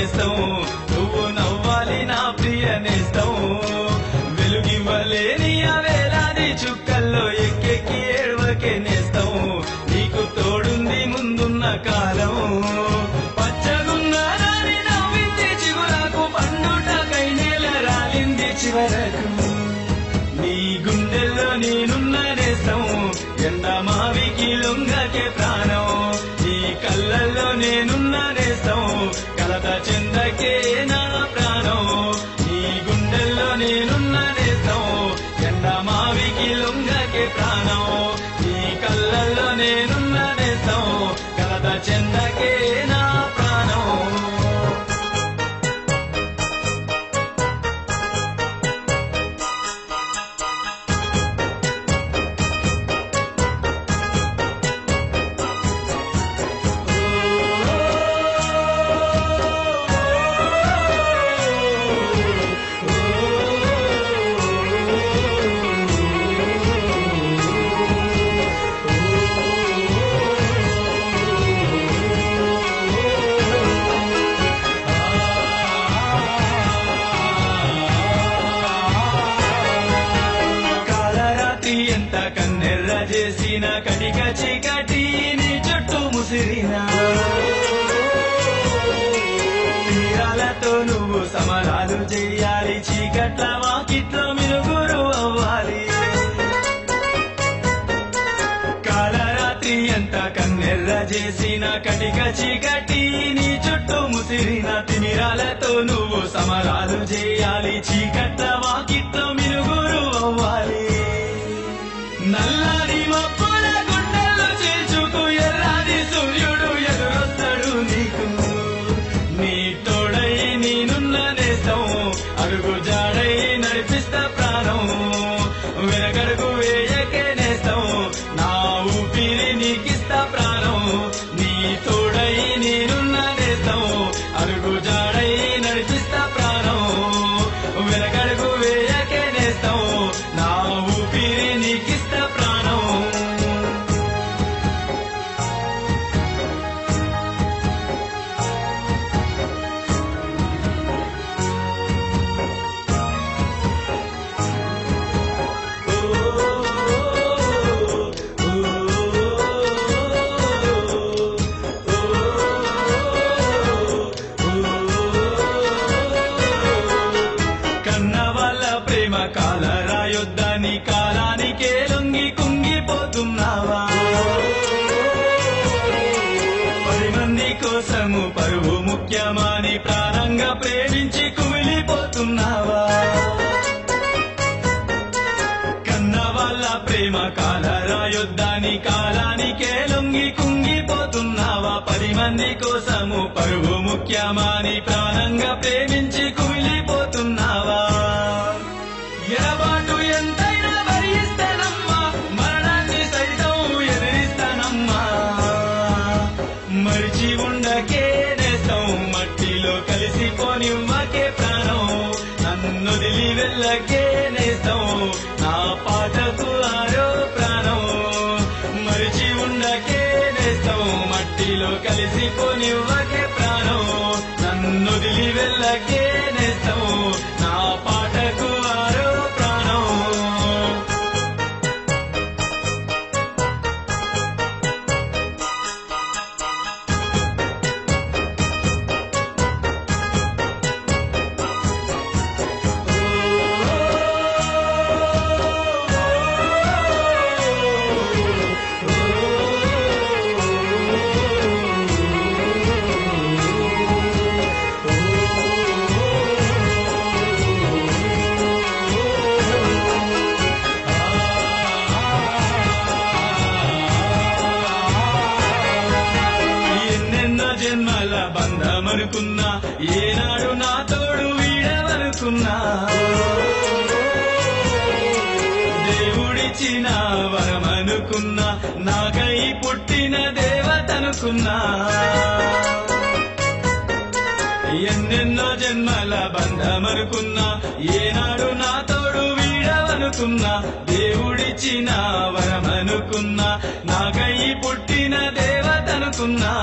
నేస్తం నువ్వు నవ్వాలి నా ప్రియ నేస్తం వెలుగివ్వలేని ఆ వేలాది చుక్కల్లో ఎక్కెక్కి ఏడవకే నేస్తం నీకు తోడుంది ముందున్న కాలం పచ్చగున్న రాని నవ్వింది చిగురకు పండుటకై నేల రాలింది చివరకు నీ గుండెల్లో నేనున్న నేస్తం ఎండ మావికి లొంగకే ప్రాణం నీ కళ్ళల్లో నేనున్న నేస్తం కలత చెందకే నా ప్రాణం నీ గుండెల్లో నేనున్న నేస్తం ఎండ మావికి లొంగకే ప్రాణం నీ కళ్ళల్లో నేనున్న నేస్తం కలత చెందకే నా ప్రాణం ఎంత కన్నెర్ర చేసిన కటిక చీకటి నీ చుట్టూ ముసిరినా తీరాలతో నువ్వు సమరాలు చెయ్యాలి చీకట్ల వాకిట్లో మిరుగురు అవ్వాలి కాలరాత్రి ఎంత కన్నెర్ర చేసిన కటిక చీకటి నీ చుట్టూ ముసిరిన తిమిరాలతో నువ్వు సమరాలు చేయాలి చీకట్ల వాకిట్లో మిరుగురు అవ్వాలి నల్లారి మబ్బుల గుండెల్లో చేర్చుకు ఎర్రాది సూర్యుడు ఎదురొస్తాడు నీకు నీ తోడై నేనున్న నేస్తం అడుగు జాడై నడిపిస్తా ప్రాణం వెనకడుగు వేయకే నేస్తం నా ఊపిరి నీకిస్తా ప్రాణం నీ తోడై నేనున్న నేస్తం అడుగు జాడై నడిపిస్తా ప్రాణం వెనకడుగు వేయకే నేస్తం నా ఊపిరి నీకిస్తా ప్రాణం కన్న వాళ్ళ ప్రేమ కాల రాయొద్దని కాలానికే లొంగి కుంగిపోతున్నావా 10 మంది కోసము పరువు ముఖ్యమాని ప్రాణంగా ప్రేమించి కుమిలిపోతున్నావా కన్న వాళ్ళ ప్రేమ కాల రాయొద్దని కాలానికే లొంగి కుంగిపోతున్నావా 10 మంది కోసము పరువు ముఖ్యమాని ప్రాణంగా ప్రేమించి కుమిలిపోతున్నావా ఎడబాటు ఎంతైనా భరిస్తానమ్మా మరణాన్ని సైతం ఎదిరిస్తానమ్మా మరిచి ఉండకే నేస్తం మట్టిలో కలిసిపోనివ్వకే ప్రాణం నన్నొదిలి వెళ్ళకే నేస్తం నా పాటకు ఆరో ప్రాణం మరిచి ఉండకే నేస్తం మట్టిలో కలిసిపోనివ్వకే ప్రాణం నన్నొదిలి వెళ్ళకే నేస్తం నా పాటకు ఆరో ప్రాణం జన్మల బంధమనుకున్నా ఏనాడు నా తోడు వీడవనుకున్నా దేవుడిచ్చిన వరమనుకున్నా నాకై పుట్టిన దేవతనుకున్నా ఎన్నెన్నో జన్మల బంధమనుకున్నా ఏనాడు నా తోడు వీడవనుకున్నా దేవుడిచ్చిన వరమనుకున్నా నాకై పుట్టిన దేవతనుకున్నా